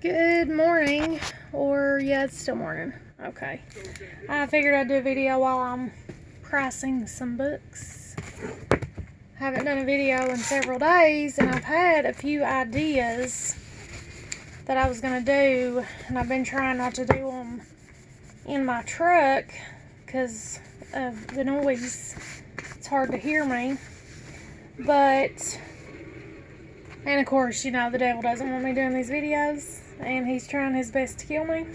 Good morning, or yeah, it's still morning. Okay. I figured I'd do a video while I'm pricing some books. Haven't done a video in several days, and I've had a few ideas that I was going to do, and I've been trying not to do them in my truck because of the noise. It's hard to hear me. But, and of course, you know, the devil doesn't want me doing these videos, and he's trying his best to kill me.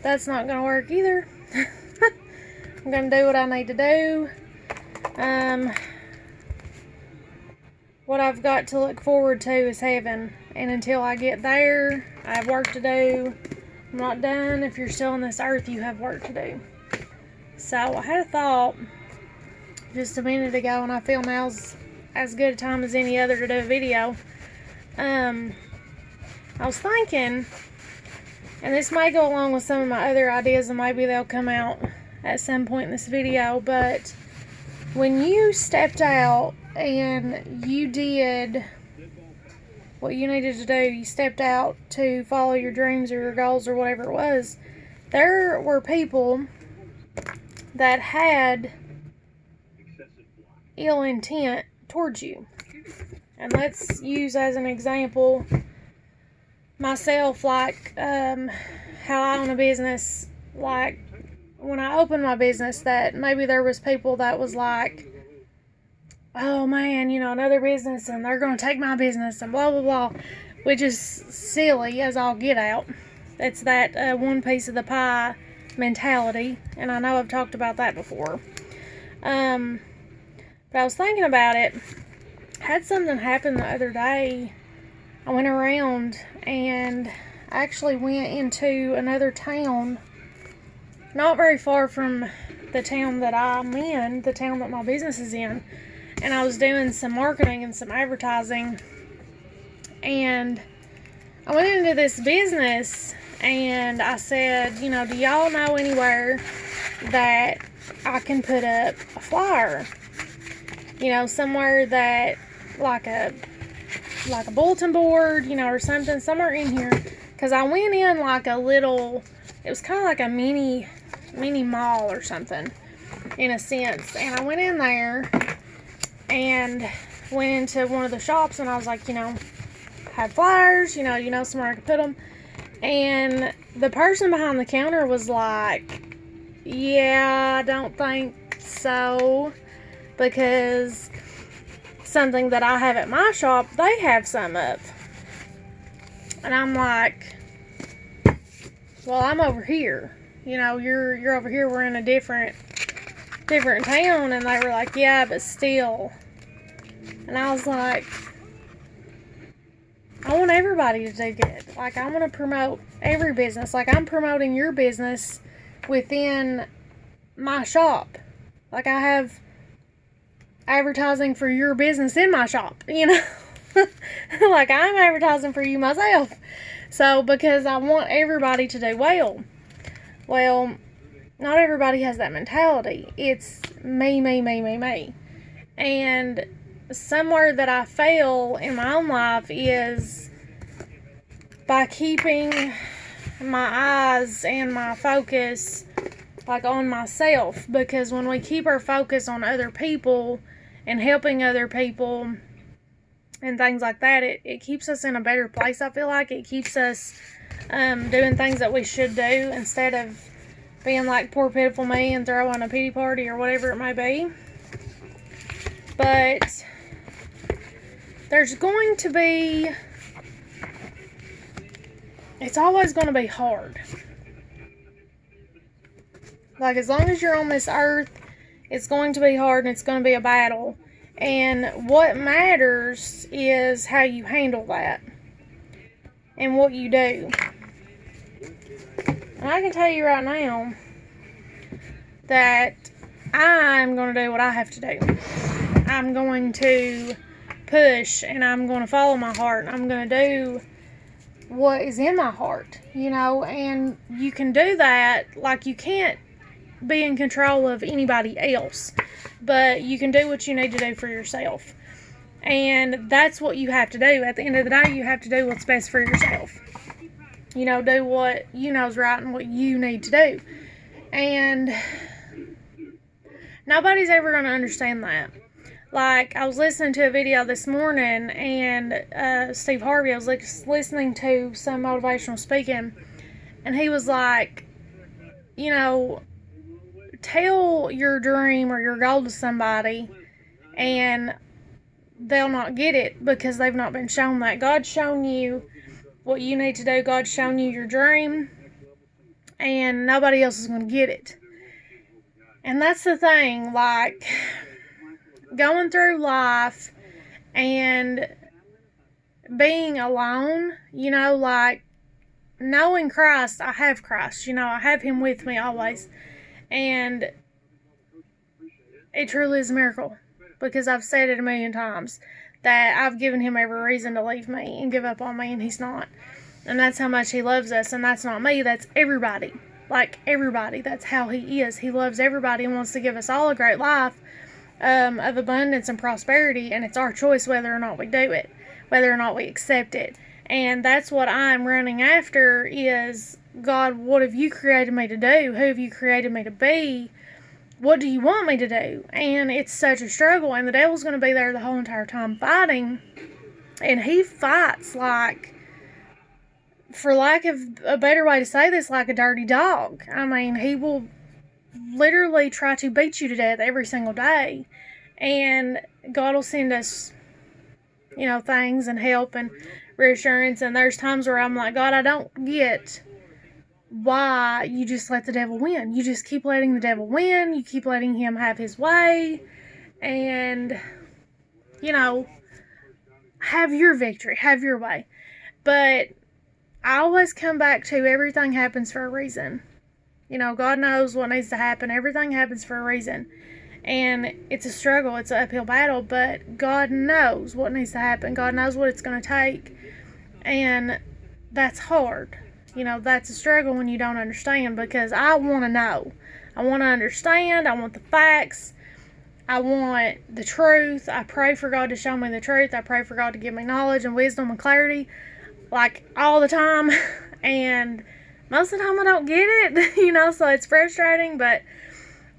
That's not going to work either. I'm going to do what I need to do. What I've got to look forward to is heaven, and until I get there, I have work to do. I'm not done. If you're still on this earth, you have work to do. So, I had a thought just a minute ago, and I feel now's as good a time as any other to do a video. I was thinking, and this may go along with some of my other ideas, and maybe they'll come out at some point in this video, but when you stepped out and you did what you needed to do, you stepped out to follow your dreams or your goals or whatever it was, there were people that had ill intent towards you. And let's use as an example myself, like how I own a business. Like when I opened my business, that maybe there was people that was like, oh man, you know, another business and they're going to take my business and blah blah blah, which is silly as all get out. It's that one piece of the pie mentality, and I know I've talked about that before. But I was thinking about it. Had something happen the other day. I went around and I actually went into another town, not very far from the town that I'm in, the town that my business is in, and I was doing some marketing and some advertising, and I went into this business and I said, you know, do y'all know anywhere that I can put up a flyer? You know, somewhere that, like a bulletin board, you know, or something, somewhere in here. Because I went in like a little, it was kind of like a mini mall or something, in a sense. And I went in there and went into one of the shops, and I was like, you know, had flyers, you know, somewhere I could put them. And the person behind the counter was like, yeah, I don't think so, because something that I have at my shop, they have some up. And I'm like, well, I'm over here. You know, you're over here. We're in a different town. And they were like, yeah, but still. And I was like, I want everybody to do good. Like, I want to promote every business. Like, I'm promoting your business within my shop. Like, I have advertising for your business in my shop, you know. Like, I'm advertising for you myself. So, because I want everybody to do well. Well, not everybody has that mentality. It's me. And somewhere that I fail in my own life is by keeping my eyes and my focus like on myself. Because when we keep our focus on other people and helping other people and things like that, it keeps us in a better place. I feel like it keeps us doing things that we should do, instead of being like poor pitiful me and throwing a pity party or whatever it may be. But there's going to be, it's always going to be hard. Like, as long as you're on this earth, it's going to be hard, and it's going to be a battle. And what matters is how you handle that and what you do. And I can tell you right now that I'm going to do what I have to do. I'm going to push, and I'm going to follow my heart. I'm going to do what is in my heart, you know. And you can do that. Like, you can't be in control of anybody else, but you can do what you need to do for yourself. And that's what you have to do. At the end of the day, you have to do what's best for yourself. You know, do what you know is right and what you need to do. And nobody's ever going to understand that. Like, I was listening to a video this morning, and Steve Harvey, I was listening to some motivational speaking, and he was like, you know, tell your dream or your goal to somebody, and they'll not get it because they've not been shown that. God's shown you what you need to do. God's shown you your dream, and nobody else is going to get it. And that's the thing, like, going through life and being alone, you know, like, knowing Christ, I have Christ, you know, I have Him with me always, and it truly is a miracle, because I've said it a million times, that I've given Him every reason to leave me and give up on me, and He's not, and that's how much He loves us, and that's not me, that's everybody, like, everybody, that's how He is. He loves everybody and wants to give us all a great life, of abundance and prosperity, and it's our choice whether or not we do it, whether or not we accept it. And that's what I'm running after is, God, what have you created me to do? Who have you created me to be? What do you want me to do? And it's such a struggle, and the devil's going to be there the whole entire time fighting, and he fights like, for lack of a better way to say this, like a dirty dog. I mean, he will literally try to beat you to death every single day, and God will send us, you know, things and help and reassurance, and there's times where I'm like, God, I don't get why you just let the devil win. You just keep letting the devil win, you keep letting him have his way, and, you know, have your victory, have your way. But I always come back to, everything happens for a reason. You know, God knows what needs to happen. Everything happens for a reason. And it's a struggle. It's an uphill battle. But God knows what needs to happen. God knows what it's going to take. And that's hard. You know, that's a struggle when you don't understand. Because I want to know. I want to understand. I want the facts. I want the truth. I pray for God to show me the truth. I pray for God to give me knowledge and wisdom and clarity. Like, all the time. And most of the time I don't get it, you know, so it's frustrating, but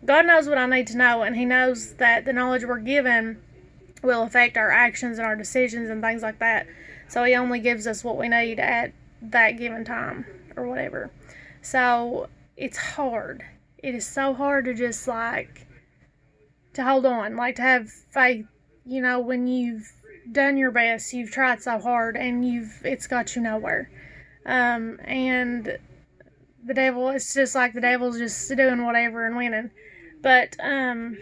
God knows what I need to know, and He knows that the knowledge we're given will affect our actions and our decisions and things like that, so He only gives us what we need at that given time, or whatever. So, it's hard. It is so hard to just, like, to hold on, like, to have faith, you know, when you've done your best, you've tried so hard, and it's got you nowhere, and the devil, it's just like the devil's just doing whatever and winning. But God's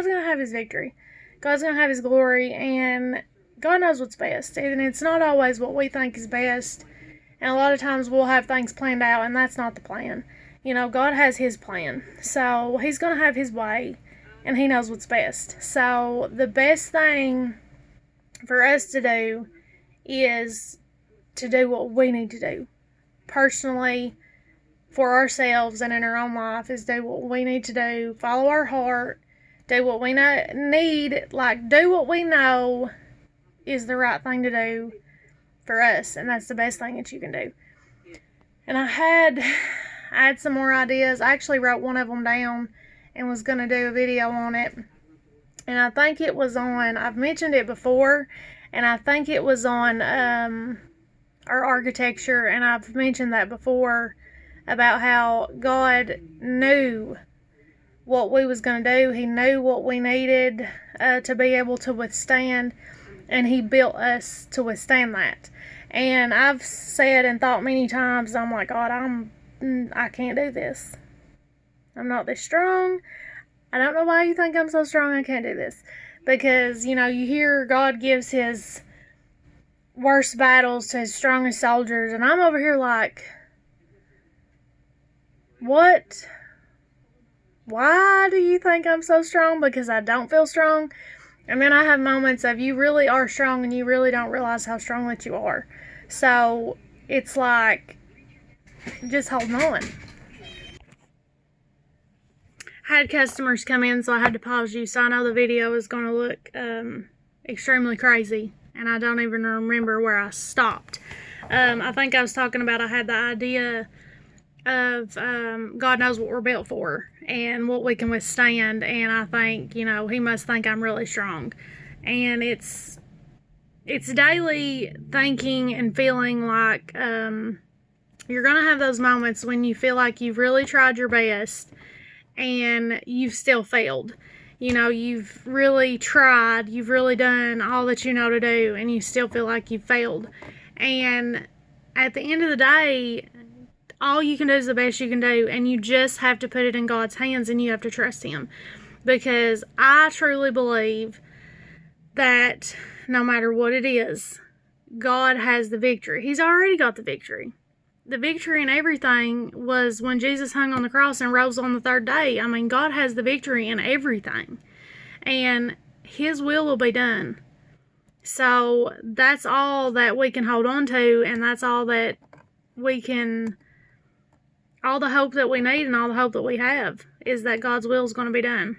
going to have His victory. God's going to have His glory, and God knows what's best. And it's not always what we think is best. And a lot of times we'll have things planned out, and that's not the plan. You know, God has His plan. So He's going to have His way, and He knows what's best. So the best thing for us to do is to do what we need to do. Personally, for ourselves and in our own life, is do what we need to do, follow our heart, do what we need, like, do what we know is the right thing to do for us, and that's the best thing that you can do. And I had some more ideas. I actually wrote one of them down and was going to do a video on it, and I think it was on, I've mentioned it before, and I think it was on our architecture, and I've mentioned that before about how God knew what we was going to do. He knew what we needed to be able to withstand, and He built us to withstand that. And I've said and thought many times, I'm like, God, I can't do this. I'm not this strong. I don't know why you think I'm so strong. I can't do this. Because, you know, you hear God gives His worst battles to His strongest soldiers, and I'm over here like, what? Why do you think I'm so strong? Because I don't feel strong. And then I have moments of, you really are strong and you really don't realize how strong that you are. So it's like, just holding on. I had customers come in, so I had to pause you. So I know the video is going to look extremely crazy, and I don't even remember where I stopped. I think I was talking about I had the idea of God knows what we're built for and what we can withstand, and I think, you know, he must think I'm really strong. And it's daily thinking and feeling like you're gonna have those moments when you feel like you've really tried your best and you've still failed. You know, you've really tried, you've really done all that you know to do, and you still feel like you've failed. And at the end of the day, all you can do is the best you can do, and you just have to put it in God's hands, and you have to trust him. Because I truly believe that no matter what it is, God has the victory. He's already got the victory. The victory in everything was when Jesus hung on the cross and rose on the third day. I mean, God has the victory in everything, and his will be done. So that's all that we can hold on to, and that's all that we can, all the hope that we need and all the hope that we have is that God's will is going to be done.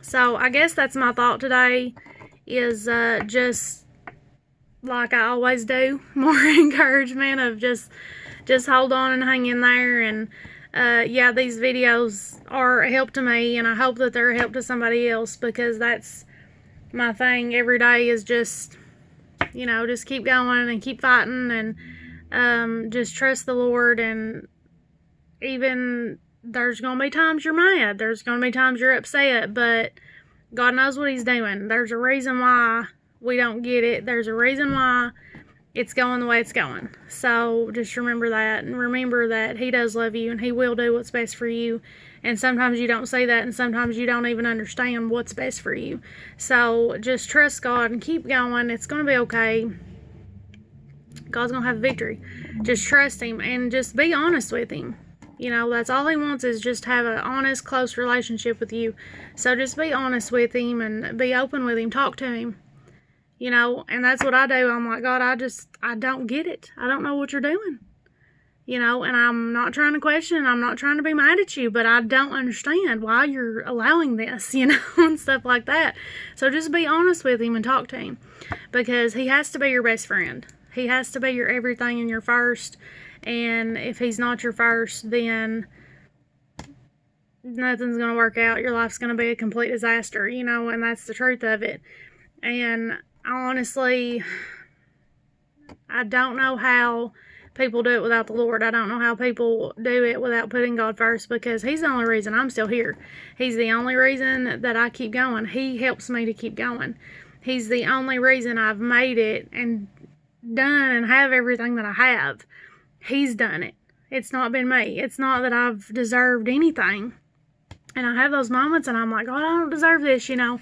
So I guess that's my thought today, is just like I always do, more encouragement of just hold on and hang in there. And yeah, these videos are a help to me, and I hope that they're a help to somebody else, because that's my thing every day, is just, you know, just keep going and keep fighting, and just trust the Lord. And even there's going to be times you're mad, there's going to be times you're upset, but God knows what he's doing. There's a reason why we don't get it. There's a reason why it's going the way it's going. So just remember that, and remember that he does love you, and he will do what's best for you. And sometimes you don't see that, and sometimes you don't even understand what's best for you. So just trust God and keep going. It's going to be okay. God's going to have victory. Just trust him and just be honest with him. You know, that's all he wants, is just have an honest, close relationship with you. So just be honest with him and be open with him. Talk to him. You know, and that's what I do. I'm like, God, I don't get it. I don't know what you're doing. You know, and I'm not trying to question, I'm not trying to be mad at you, but I don't understand why you're allowing this, you know, and stuff like that. So just be honest with him and talk to him, because he has to be your best friend. He has to be your everything and your first. And if he's not your first, then nothing's going to work out. Your life's going to be a complete disaster, you know, and that's the truth of it. And honestly, I don't know how people do it without the Lord. I don't know how people do it without putting God first, because he's the only reason I'm still here. He's the only reason that I keep going. He helps me to keep going. He's the only reason I've made it and done and have everything that I have. He's done it. It's not been me. It's not that I've deserved anything. And I have those moments and I'm like, God, I don't deserve this, you know,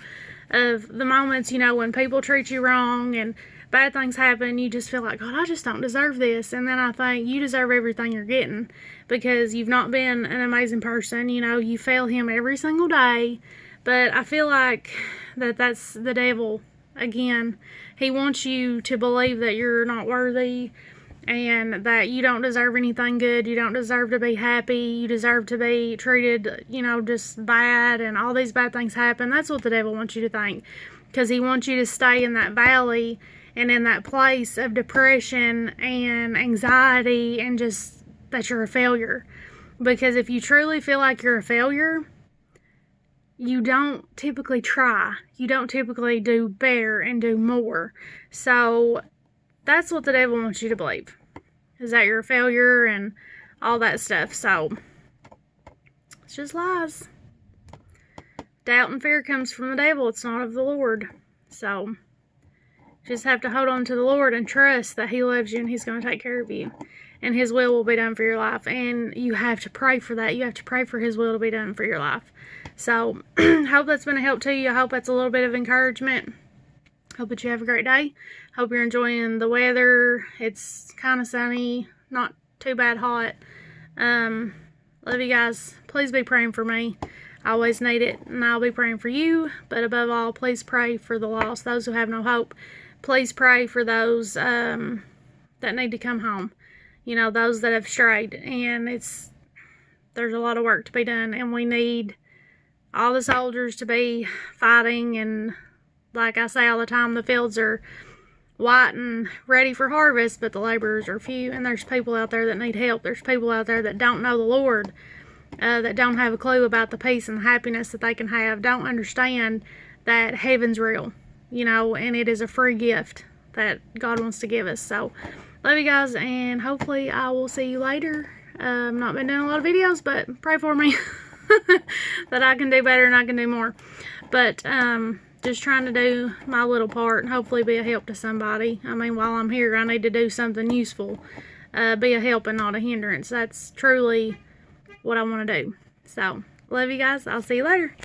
of the moments, you know, when people treat you wrong and bad things happen, you just feel like, God, I just don't deserve this. And then I think you deserve everything you're getting, because you've not been an amazing person. You know, you fail him every single day. But I feel like that's the devil again. He wants you to believe that you're not worthy, and that you don't deserve anything good. You don't deserve to be happy. You deserve to be treated, you know, just bad, and all these bad things happen. That's what the devil wants you to think, because he wants you to stay in that valley and in that place of depression and anxiety, and just that you're a failure. Because if you truly feel like you're a failure, you don't typically try. You don't typically do better and do more. So that's what the devil wants you to believe, is that you're a failure and all that stuff. So it's just lies. Doubt and fear comes from the devil. It's not of the Lord. So just have to hold on to the Lord and trust that he loves you and he's going to take care of you, and his will be done for your life. And you have to pray for that. You have to pray for his will to be done for your life. So hope that's been a help to you. I hope that's a little bit of encouragement. Hope that you have a great day. Hope you're enjoying the weather. It's kind of sunny, not too bad hot. Love you guys. Please be praying for me. I always need it, and I'll be praying for you. But above all, please pray for the lost, those who have no hope. Please pray for those that need to come home. You know, those that have strayed. And there's a lot of work to be done, and we need all the soldiers to be fighting and like I say all the time, the fields are white and ready for harvest, but the laborers are few, and there's people out there that need help. There's people out there that don't know the Lord, that don't have a clue about the peace and the happiness that they can have, don't understand that heaven's real, you know, and it is a free gift that God wants to give us. So, love you guys, and hopefully I will see you later. Not been doing a lot of videos, but pray for me that I can do better and I can do more. But, just trying to do my little part and hopefully be a help to somebody. I mean, while I'm here, I need to do something useful. Be a help and not a hindrance. That's truly what I want to do. So, love you guys. I'll see you later.